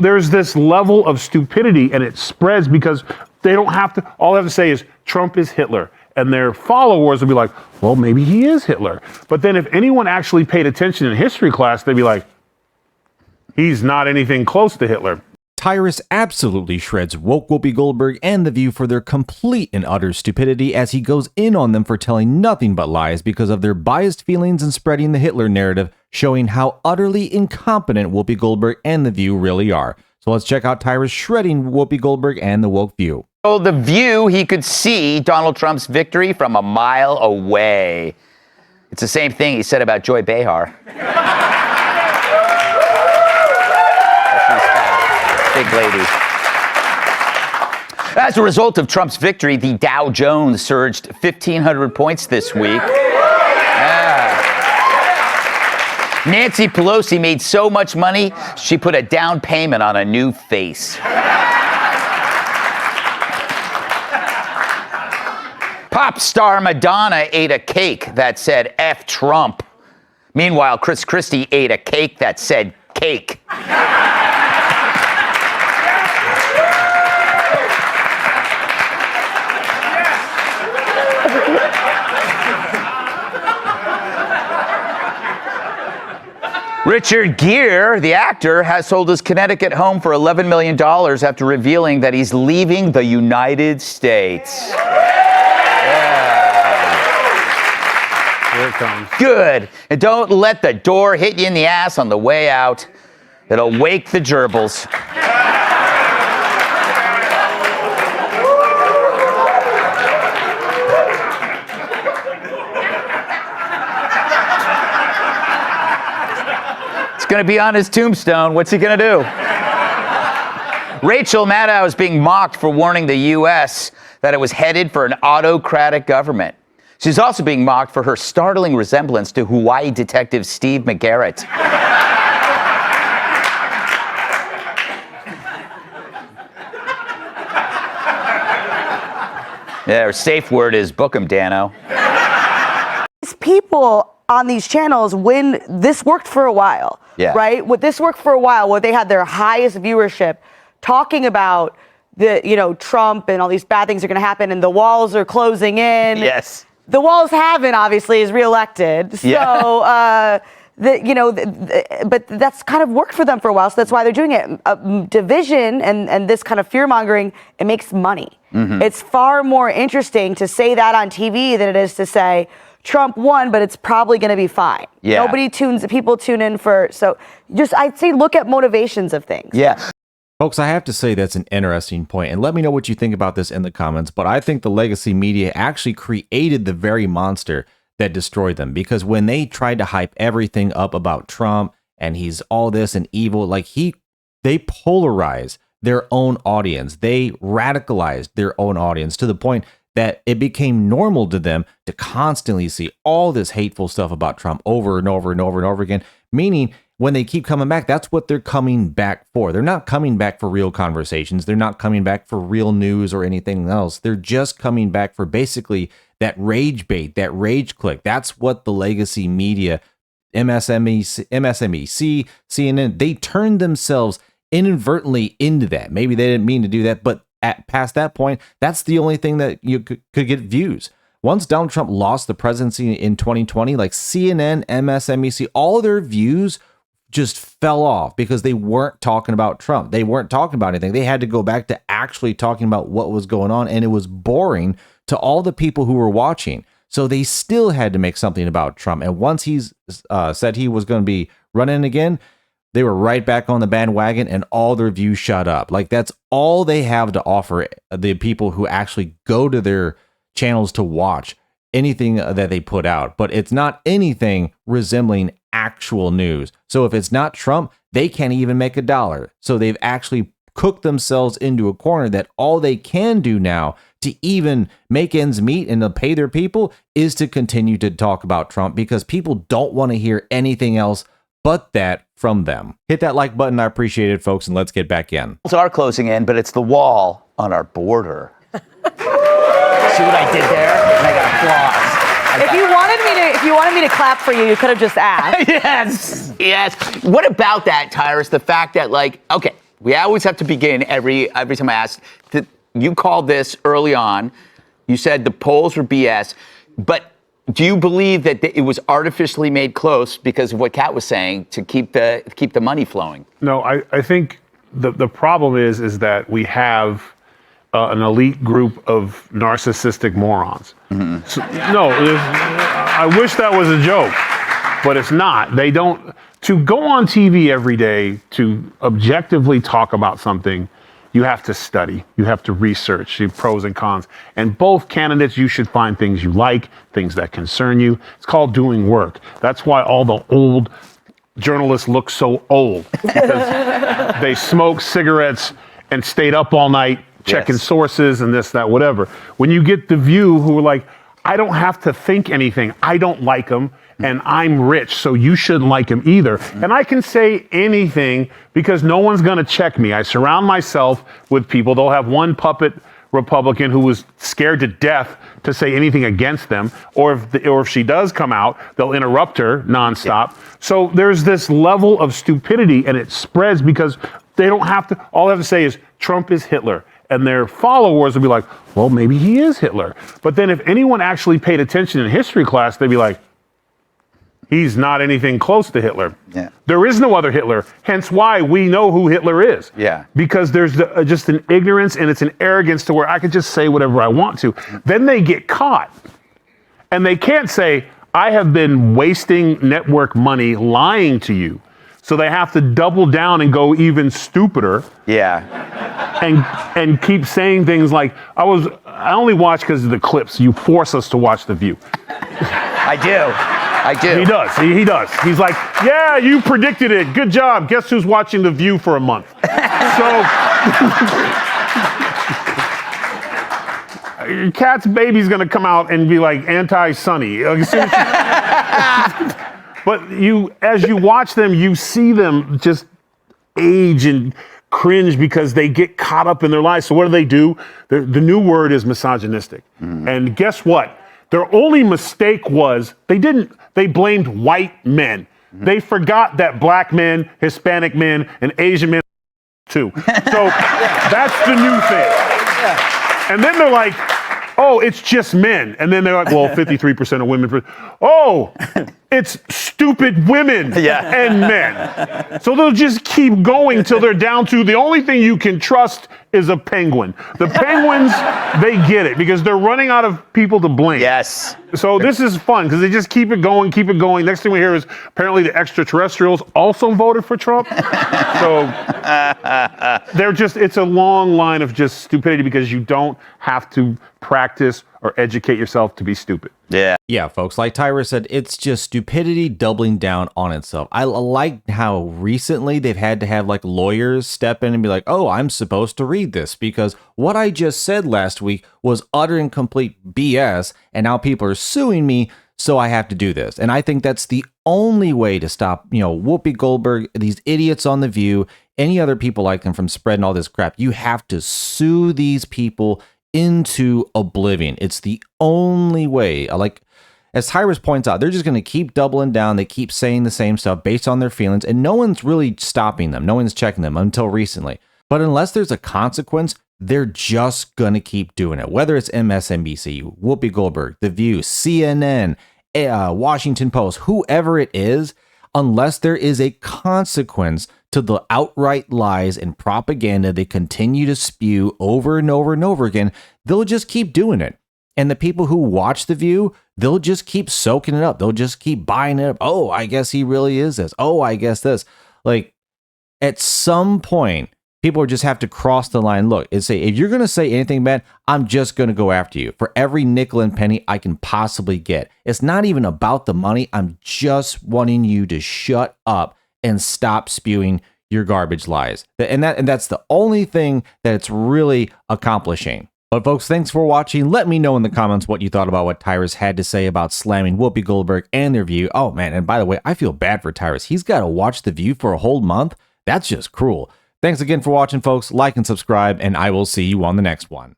There's this level of stupidity, and it spreads because they don't have to, all they have to say is Trump is Hitler. And their followers will be like, well, maybe he is Hitler. But then if anyone actually paid attention in history class, they'd be like, he's not anything close to Hitler. Tyrus absolutely shreds woke Whoopi Goldberg and The View for their complete and utter stupidity as he goes in on them for telling nothing but lies because of their biased feelings and spreading the Hitler narrative, showing how utterly incompetent Whoopi Goldberg and The View really are. So let's check out Tyrus shredding Whoopi Goldberg and the woke View. told The View he could see Donald Trump's victory from a mile away. It's the same thing he said about Joy Behar. Big lady. As a result of Trump's victory, the Dow Jones surged 1,500 points this week. Nancy Pelosi made so much money, she put a down payment on a new face. Pop star Madonna ate a cake that said F Trump. Meanwhile, Chris Christie ate a cake that said cake. Richard Gere, the actor, has sold his Connecticut home for $11 million after revealing that he's leaving the United States. Here it comes. Good. And don't let the door hit you in the ass on the way out. It'll wake the gerbils. Going to be on his tombstone. What's he going to do? Rachel Maddow is being mocked for warning the U.S. that it was headed for an autocratic government. She's also being mocked for her startling resemblance to Hawaii detective Steve McGarrett. Yeah, her safe word is book 'em, Dano. People on these channels, when this worked for a while, right? What this worked for a while, where they had their highest viewership, talking about the, Trump and all these bad things are going to happen, and the walls are closing in. Yes. The walls haven't, obviously, is reelected. So, but that's kind of worked for them for a while. So that's why they're doing it. Division and this kind of fear mongering, it makes money. Mm-hmm. It's far more interesting to say that on TV than it is to say, Trump won, but it's probably going to be fine. Yeah. People tune in for, so I'd say look at motivations of things. Yeah. Folks, I have to say that's an interesting point, and let me know what you think about this in the comments, but I think the legacy media actually created the very monster that destroyed them, because when they tried to hype everything up about Trump and he's all this and evil, they polarize their own audience. They radicalized their own audience to the point that it became normal to them to constantly see all this hateful stuff about Trump over and over and over and over again, meaning when they keep coming back, that's what they're coming back for. They're not coming back for real conversations. They're not coming back for real news or anything else. They're just coming back for basically that rage bait, that rage click. That's what the legacy media, MSNBC, CNN, they turned themselves inadvertently into that. Maybe they didn't mean to do that, but past that point, that's the only thing that you could get views. Once Donald Trump lost the presidency in 2020, like CNN, MSNBC, all their views just fell off because they weren't talking about Trump. They weren't talking about anything. They had to go back to actually talking about what was going on, and it was boring to all the people who were watching. So they still had to make something about Trump. And once he's said he was going to be running again, they were right back on the bandwagon, and all their views shot up. Like, that's all they have to offer the people who actually go to their channels to watch anything that they put out. But it's not anything resembling actual news. So if it's not Trump, they can't even make $1. So they've actually cooked themselves into a corner that all they can do now to even make ends meet and to pay their people is to continue to talk about Trump, because people don't want to hear anything else but that from them. Hit that like button. I appreciate it, folks, and let's get back in. Walls are closing in, but it's the wall on our border. See what I did there? And I got applause. If you wanted me to clap for you, you could have just asked. Yes. What about that, Tyrus? The fact that, We always have to begin every time I ask. You called this early on. You said the polls were BS, but do you believe that it was artificially made close because of what Kat was saying to keep the money flowing? No, I think the problem is that we have an elite group of narcissistic morons. So, no, I wish that was a joke, but it's not. They don't. To go on TV every day to objectively talk about something, you have to study, you have to research the pros and cons. And both candidates, you should find things you like, things that concern you. It's called doing work. That's why all the old journalists look so old, because they smoked cigarettes and stayed up all night checking sources and this, that, whatever. When you get The View, who are like, I don't have to think anything. I don't like them, and I'm rich, so you shouldn't like him either. And I can say anything because no one's going to check me. I surround myself with people. They'll have one puppet Republican who was scared to death to say anything against them, or if she does come out, they'll interrupt her nonstop. So there's this level of stupidity, and it spreads because they don't have to. All they have to say is Trump is Hitler. And their followers will be like, well, maybe he is Hitler. But then if anyone actually paid attention in history class, they'd be like, he's not anything close to Hitler. Yeah. There is no other Hitler. Hence why we know who Hitler is. Yeah. Because there's just an ignorance and it's an arrogance to where I could just say whatever I want to. Then they get caught. And they can't say, I have been wasting network money lying to you. So they have to double down and go even stupider. Yeah. And keep saying things like, I only watch because of the clips. You force us to watch The View. I do. He does. He does. He's like, yeah, you predicted it. Good job. Guess who's watching The View for a month? So Kat's baby's gonna come out and be like anti-Sunny. But as you watch them, you see them just age and cringe because they get caught up in their lives. So what do? The new word is misogynistic. And guess what? Their only mistake was they blamed white men. They forgot that black men, Hispanic men, and Asian men too. So that's the new thing. And then they're like, oh, it's just men. And then they're like, well, 53% of women. Oh, it's stupid women and men. So they'll just keep going till they're down to the only thing you can trust is a penguin. The penguins, they get it because they're running out of people to blame. Yes. So this is fun because they just keep it going, keep it going. Next thing we hear is apparently the extraterrestrials also voted for Trump. So it's a long line of just stupidity because you don't have to practice or educate yourself to be stupid. Yeah. Yeah, folks, like Tyrus said, it's just stupidity doubling down on itself. I like how recently they've had to have like lawyers step in and be like, oh, I'm supposed to read this because what I just said last week was utter and complete BS, and now people are suing me, so I have to do this. And I think that's the only way to stop, Whoopi Goldberg, these idiots on The View, any other people like them from spreading all this crap. You have to sue these people into oblivion. It's the only way. Like, as Tyrus points out, they're just going to keep doubling down. They keep saying the same stuff based on their feelings, and no one's really stopping them. No one's checking them until recently. But unless there's a consequence, they're just going to keep doing it. Whether it's MSNBC, Whoopi Goldberg, The View, CNN, Washington Post, whoever it is, unless there is a consequence to the outright lies and propaganda they continue to spew over and over and over again, they'll just keep doing it. And the people who watch The View, they'll just keep soaking it up. They'll just keep buying it up. Oh, I guess he really is this. Oh, I guess this. Like, at some point, people just have to cross the line. Look, and say, if you're going to say anything bad, I'm just going to go after you for every nickel and penny I can possibly get. It's not even about the money. I'm just wanting you to shut up and stop spewing your garbage lies. And that's the only thing that it's really accomplishing. But folks, thanks for watching. Let me know in the comments what you thought about what Tyrus had to say about slamming Whoopi Goldberg and their View. Oh man, and by the way, I feel bad for Tyrus. He's got to watch The View for a whole month. That's just cruel. Thanks again for watching, folks. Like and subscribe, and I will see you on the next one.